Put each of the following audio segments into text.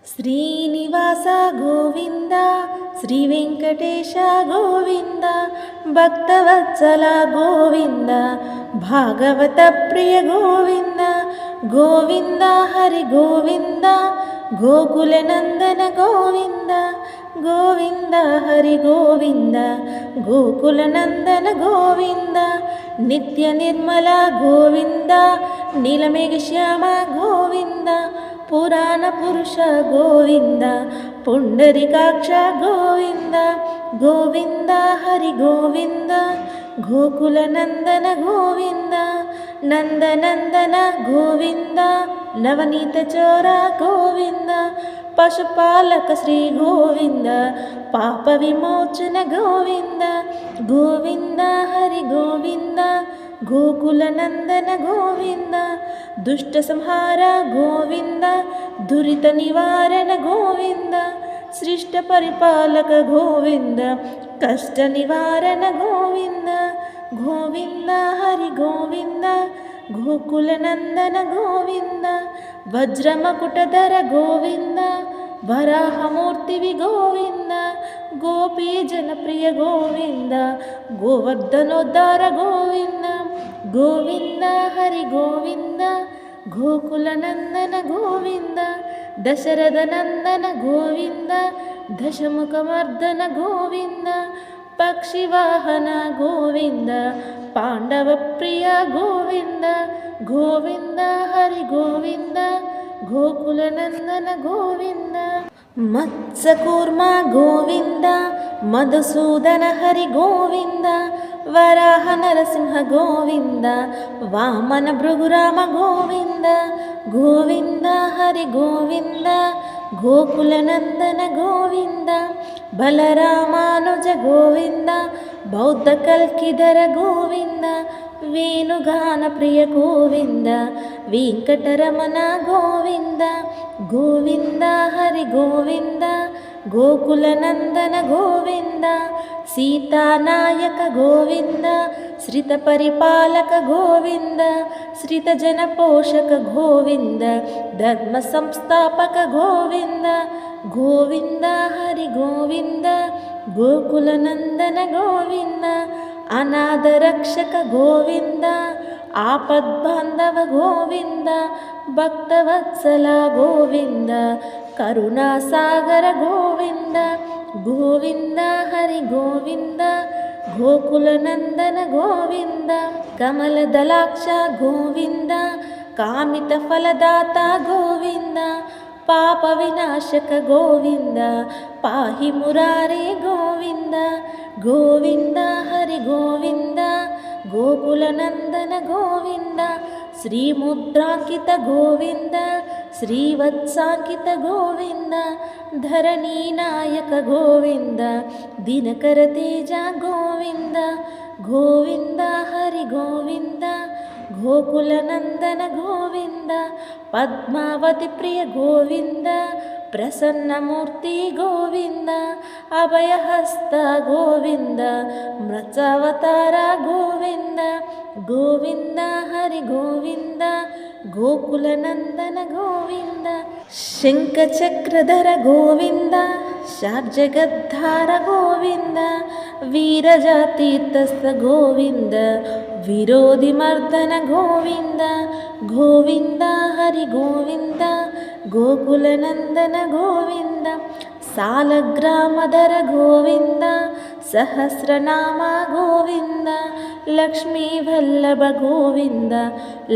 శ్రీనివాస గోవింద శ్రీ వెంకటేశ గోవింద భక్తవత్సల గోవింద భాగవత ప్రియ గోవింద గోవింద హరి గోవింద గోకుల నందన గోవింద గోవింద హరి గోవింద గోకుల నందన గోవింద నిత్య నిర్మల గోవింద నీలమేఘ శ్యామ గోవింద పురాణ పురుష గోవింద పుండరీకాక్ష గోవింద గోవింద హరి గోవింద గోకుల నందన గోవింద నందనందన గోవింద నవనీత చోర గోవింద పశుపాలక శ్రీ గోవింద పాప విమోచన గోవింద గోవింద హరి గోవింద గోకుల నందన గోవింద దుష్ట సంహార గోవింద దురిత నివారణ గోవింద సృష్ట పరిపాలక గోవింద కష్ట నివారణ గోవింద గోవింద హరి గోవింద గోకుల నందన గోవింద వజ్రమకుటధర గోవింద వరాహమూర్తివి గోవింద గోపీ జనప్రియ గోవింద గోవర్ధనోద్ధార గోవింద గోవింద హరి గోవింద గోకుల నందన గోవింద దశరథ నందన గోవింద దశముఖమర్దన గోవింద పక్షివాహన గోవింద పాండవ ప్రియ గోవింద గోవింద హరి గోవింద గోకుల నందన గోవింద మత్స్యకూర్మ గోవింద మధుసూదన హరి గోవింద వరాహ నరసింహ గోవింద వామన భృగురామ గోవింద గోవింద హరి గోవింద గోకుల నందన గోవింద బలరామానుజ గోవింద బౌద్ధ కల్కిధర గోవింద వేణుగాన ప్రియ గోవింద వెంకటరమణ గోవింద గోవింద హరి గోవింద గోకుల నందన గోవింద సీతానాయక గోవింద శ్రిత పరిపాలక గోవింద శ్రిత జన పోషక గోవింద ధర్మ సంస్థాపక గోవింద గోవింద హరి గోవింద గోకుల నందన గోవింద అనాథ రక్షక గోవింద ఆపద్బాంధవ గోవింద భక్తవత్సల గోవింద కరుణాసాగర గోవింద గోవింద హరి గోవింద గోకుల నందన గోవింద కమలదలాక్ష గోవింద కామిత ఫలదాత గోవింద పాప వినాశక గోవింద పాహి మురారే గోవింద గోవింద హరి గోవింద గోకుల నందన గోవింద శ్రీముద్రాంకిత గోవింద శ్రీవత్సాంకిత గోవింద ధరణీ నాయక గోవింద దినకర తేజ గోవింద గోవింద హరి గోవింద గోకుల నందన గోవింద పద్మావతి ప్రియ గోవింద ప్రసన్నమూర్తి గోవింద అభయహస్త గోవింద మృత్సవతార గోవింద గోవింద హరి గోవింద గోకుల నందన గోవింద శంఖచక్రధర గోవింద శార్జగద్ధార గోవింద వీరజాతీర్థస్థ గోవింద విరోధిమర్దన గోవింద గోవింద హరి గోవింద గోకుల నందన గోవింద సాలగ్రామధర గోవింద సహస్రనామ గోవింద లక్ష్మీ వల్లభ గోవింద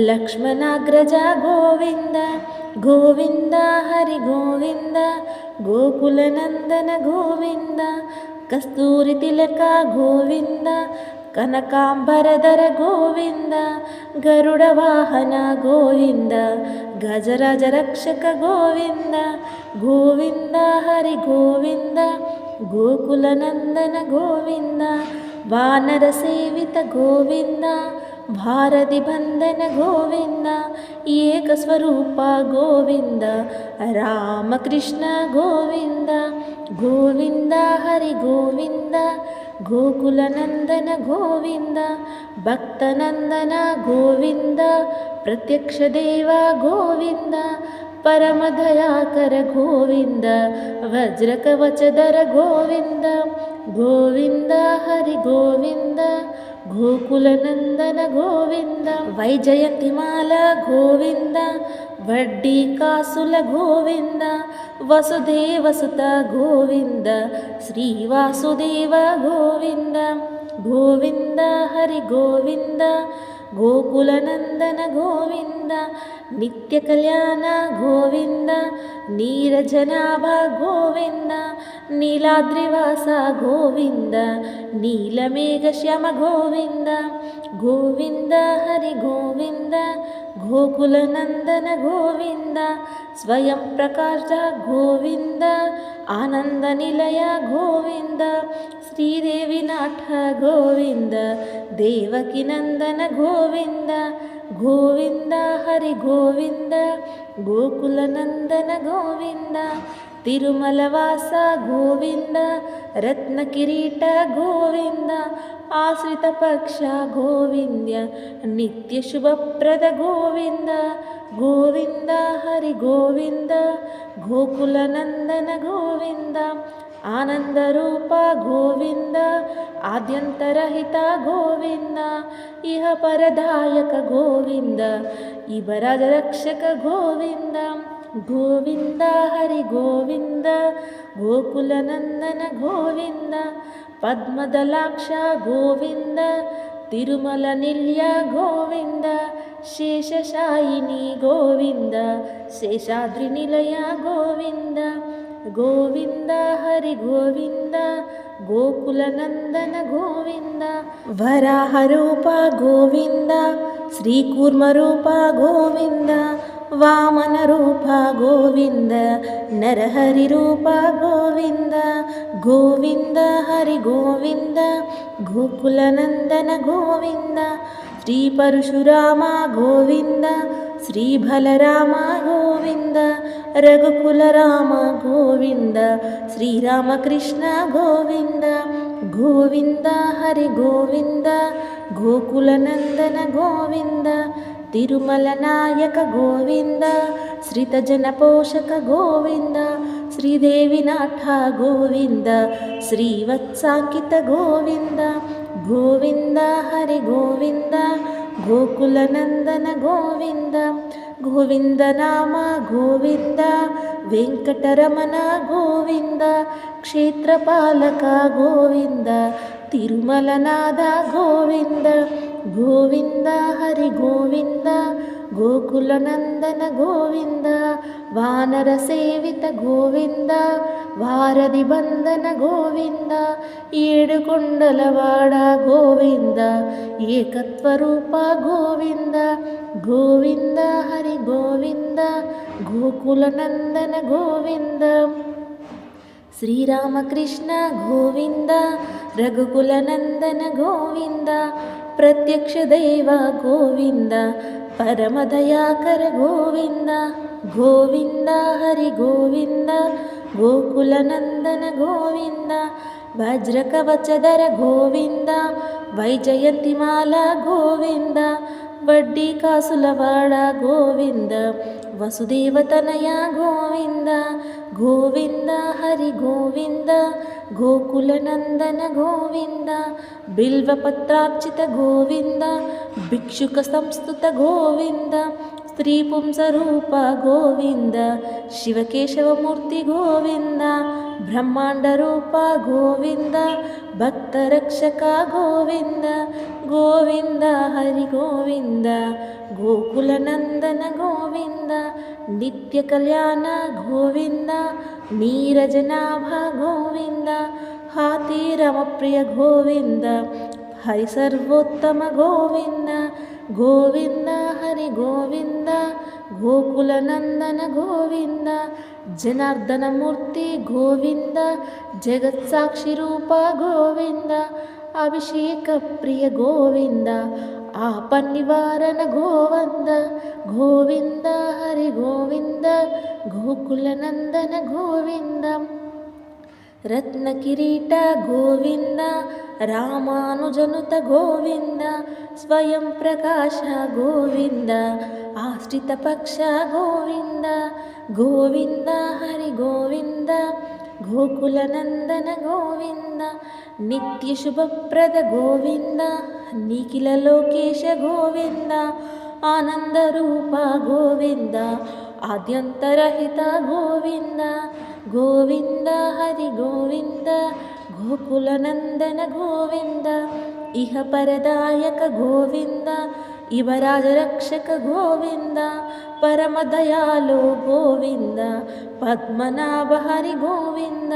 లక్ష్మణాగ్రజ గోవింద గోవింద హరి గోవింద గోకుల నందన గోవింద కస్తూరి తిలక గోవింద కనకాంబరధర గోవింద గరుడ వాహన గోవింద గజరాజ రక్షక గోవింద గోవింద హరి గోవింద గోకుల నందన గోవింద వానర సేవిత గోవింద భారతి బంధన గోవింద ఏకస్వరూప గోవింద రామకృష్ణ గోవింద గోవింద హరి గోవింద గోకుల నందన గోవింద భక్తనందన గోవింద ప్రత్యక్ష దేవ గోవింద ಪರಮದಯಾಕರ ಗೋವಿಂದ ವಜ್ರಕವಚಧರ ಗೋವಿಂದ ಗೋವಿಂದ ಹರಿ ಗೋವಿಂದ ಗೋಕುಲನಂದನ ಗೋವಿಂದ ವೈಜಯಂತಿಮಾಲ ಗೋವಿಂದ ವಡ್ಡಿ ಕಾಸುಲ ಗೋವಿಂದ ವಸುದೇವಸುತ ಗೋವಿಂದ ಶ್ರೀವಾಸುದೇವ ಗೋವಿಂದ ಗೋವಿಂದ ಹರಿ ಗೋವಿಂದ ಗೋಕುಲನಂದನ ಗೋವಿಂದ ನಿತ್ಯ ಕಲ್ಯಾಣ ಗೋವಿಂದ ನೀರಜನಾಭ ಗೋವಿಂದ ನೀಲಾದ್ರಿವಾಸ ಗೋವಿಂದ ನೀಲಮೇಘ ಶ್ಯಾಮ ಗೋವಿಂದ ಗೋವಿಂದ ಹರಿ ಗೋವಿಂದ ಗೋಕುಲನಂದನ ಗೋವಿಂದ ಸ್ವಯಂ ಪ್ರಕಾಶ ಗೋವಿಂದ ಆನಂದ ನಿಲಯ ಗೋವಿಂದ ಶ್ರೀದೇವಿನಾಥ ಗೋವಿಂದ ದೇವಕಿ ನಂದನ ಗೋವಿಂದ ಗೋವಿಂದ ಹರಿ ಗೋವಿಂದ ಗೋಕುಲನಂದನ ಗೋವಿಂದ ತಿರುಮಲವಾಸ ಗೋವಿಂದ ರತ್ನ ಕಿರೀಟ ಗೋವಿಂದ ಆಶ್ರಿತ ಪಕ್ಷ ಗೋವಿಂದ ನಿತ್ಯ ಶುಭಪ್ರದ ಗೋವಿಂದ ಗೋವಿಂದ ಹರಿ ಗೋವಿಂದ ಗೋಕುಲನಂದನ ಗೋವಿಂದ ಆನಂದ ರೂಪ ಗೋವಿಂದ ಆದ್ಯಂತರಹಿತ ಗೋವಿಂದ ಇಹ ಪರದಾಯಕ ಗೋವಿಂದ ಇಬರಾಜ ರಕ್ಷಕ ಗೋವಿಂದ ಗೋವಿಂದ ಹರಿ ಗೋವಿಂದ ಗೋಕುಲನಂದನ ಗೋವಿಂದ ಪದ್ಮದಲಾಕ್ಷ ಗೋವಿಂದ ತಿರುಮಲ ನಿಲ್ಯ ಗೋವಿಂದ ಶೇಷಶಾಯಿನಿ ಗೋವಿಂದ ಶೇಷಾದ್ರಿ ನಿಲಯ ಗೋವಿಂದ ಗೋವಿಂದ ಹರಿ ಗೋವಿಂದ ಗೋಕುಲನಂದನ ಗೋವಿಂದ ವರಾಹ ರೂಪ ಗೋವಿಂದ ಶ್ರೀಕೂರ್ಮ ರೂಪ ಗೋವಿಂದ ವಾಮನ ರೂಪ ಗೋವಿಂದ ನರಹರಿ ರೂಪ ಗೋವಿಂದ ಗೋವಿಂದ ಹರಿ ಗೋವಿಂದ ಗೋಕುಲನಂದನ ಗೋವಿಂದ ಶ್ರೀ ಪರಶುರಾಮ ಗೋವಿಂದ ಶ್ರೀ ಬಲರಾಮ ಗೋವಿಂದ ರಘುಕುಲ ರಾಮ ಗೋವಿಂದ ಶ್ರೀರಾಮಕೃಷ್ಣ ಗೋವಿಂದ ಗೋವಿಂದ ಹರಿ ಗೋವಿಂದ ಗೋಕುಲನಂದನ ಗೋವಿಂದ ತಿರುಮಲ ನಾಯಕ ಗೋವಿಂದ ಶ್ರಿತಜನ ಪೋಷಕ ಗೋವಿಂದ ಶ್ರೀದೇವಿನಾಥ ಗೋವಿಂದ ಶ್ರೀವತ್ಸಾಂಕಿತ ಗೋವಿಂದ ಗೋವಿಂದ ಹರಿ ಗೋವಿಂದ ಗೋಕುಲನಂದನ ಗೋವಿಂದ ಗೋವಿಂದ ನಾಮ ಗೋವಿಂದ ವೆಂಕಟರಮಣ ಗೋವಿಂದ ಕ್ಷೇತ್ರಪಾಲಕ ಗೋವಿಂದ ತಿರುಮಲನಾದ ಗೋವಿಂದ ಗೋವಿಂದ ಹರಿ ಗೋವಿಂದ ಗೋಕುಲನಂದನ ಗೋವಿಂದ ವಾನರ ಸೇವಿತ ಗೋವಿಂದ ವಾರದಿ ಬಂಧನ ಗೋವಿಂದ ಏಡುಕೊಂಡಲವಾಡ ಗೋವಿಂದ ಏಕತ್ವರೂಪ ಗೋವಿಂದ ಗೋವಿಂದ ಹರಿ ಗೋವಿಂದ ಗೋಕುಲನಂದನ ಗೋವಿಂದ ಶ್ರೀರಾಮಕೃಷ್ಣ ಗೋವಿಂದ ರಘುಕುಲನಂದನ ಗೋವಿಂದ ಪ್ರತ್ಯಕ್ಷ ದೈವ ಗೋವಿಂದ ಪರಮದಯಾಕರ ಗೋವಿಂದ ಗೋವಿಂದ ಹರಿ ಗೋವಿಂದ ಗೋಕುಲನಂದನ ಗೋವಿಂದ ವಜ್ರಕವಚಧರ ಗೋವಿಂದ ವೈಜಯಂತಿಮಾಲ ಗೋವಿಂದ ವಡ್ಡಿ ಕಾಸುಲವಾಡ ಗೋವಿಂದ ವಸುದೇವತನಯ ಗೋವಿಂದ ಗೋವಿಂದ ಹರಿ ಗೋವಿಂದ ಗೋಕುಲನಂದನ ಗೋವಿಂದ ಬಿಲ್ವಪತ್ರಾರ್ಚಿತ ಗೋವಿಂದ ಭಿಕ್ಷುಕ ಸಂಸ್ತುತ ಗೋವಿಂದ ಸ್ತ್ರೀ ಪುಂಸರೂಪ ಗೋವಿಂದ ಶಿವಕೇಶವಮೂರ್ತಿ ಗೋವಿಂದ ಬ್ರಹ್ಮಾಂಡ ರೂಪ ಗೋವಿಂದ ಭಕ್ತರಕ್ಷಕ ಗೋವಿಂದ ಗೋವಿಂದ ಹರಿ ಗೋವಿಂದ ಗೋಕುಲನಂದನ ಗೋವಿಂದ ನಿತ್ಯ ಕಲ್ಯಾಣ ಗೋವಿಂದ ನೀರಜನಾಭ ಗೋವಿಂದ ಹಾತಿ ರಮಪ್ರಿಯ ಗೋವಿಂದ ಹರಿ ಸರ್ವೋತ್ತಮ ಗೋವಿಂದ ಗೋವಿಂದ ಹರಿ ಗೋವಿಂದ ಗೋಕುಲನಂದನ ಗೋವಿಂದ ಜನಾರ್ದನ ಮೂರ್ತಿ ಗೋವಿಂದ ಜಗತ್ಸಾಕ್ಷಿ ರೂಪ ಗೋವಿಂದ ಅಭಿಷೇಕ ಪ್ರಿಯ ಗೋವಿಂದ ಆಪನ್ನಿವಾರಣ ಗೋವಿಂದ ಗೋವಿಂದ ಹರಿ ಗೋವಿಂದ ಗೋಕುಲನಂದನ ಗೋವಿಂದ ರತ್ನ ಕಿರೀಟ ಗೋವಿಂದ ರಾಮಾನುಜನುತ ಗೋವಿಂದ ಸ್ವಯಂ ಪ್ರಕಾಶ ಗೋವಿಂದ ಆಶ್ರಿತ ಪಕ್ಷ ಗೋವಿಂದ ಗೋವಿಂದ ಹರಿ ಗೋವಿಂದ ಗೋಕುಲನಂದನ ಗೋವಿಂದ ನಿತ್ಯ ಶುಭಪ್ರದ ಗೋವಿಂದ ನಿಖಿಲ ಲೋಕೇಶ ಗೋವಿಂದ ಆನಂದ ರೂಪ ಗೋವಿಂದ ಆದ್ಯಂತರಹಿತ ಗೋವಿಂದ ಗೋವಿಂದ ಹರಿ ಗೋವಿಂದ ಗೋಕುಲನಂದನ ಗೋವಿಂದ ಇಹ ಪರದಾಯಕ ಗೋವಿಂದ ಯುವರಾಜ ರಕ್ಷಕ ಗೋವಿಂದ ಪರಮ ದಯಾಳು ಗೋವಿಂದ ಪದ್ಮನಾಭ ಹರಿ ಗೋವಿಂದ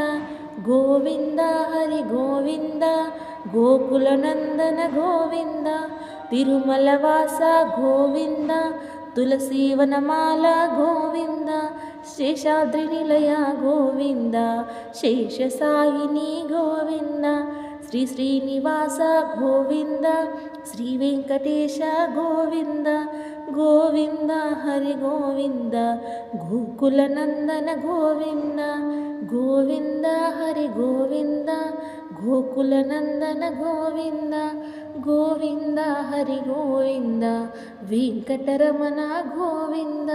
ಗೋವಿಂದ ಹರಿ ಗೋವಿಂದ ಗೋಕುಲನಂದನ ಗೋವಿಂದ ತಿರುಮಲವಾಸ ಗೋವಿಂದ ತುಳಸೀವನಮಾಲ ಗೋವಿಂದ ಶೇಷಾದ್ರಿ ನಿಲಯ ಗೋವಿಂದ ಶೇಷಸಾಯಿನಿ ಗೋವಿಂದ ಶ್ರೀ ಶ್ರೀನಿವಾಸ ಗೋವಿಂದ ಶ್ರೀ ವೆಂಕಟೇಶ ಗೋವಿಂದ ಗೋವಿಂದ ಹರಿ ಗೋವಿಂದ ಗೋಕುಲನಂದನ ಗೋವಿಂದ ಗೋವಿಂದ ಹರಿ ಗೋವಿಂದ ಗೋಕುಲನಂದನ ಗೋವಿಂದ ಗೋವಿಂದ ಹರಿ ಗೋವಿಂದ ವೆಂಕಟರಮಣ ಗೋವಿಂದ.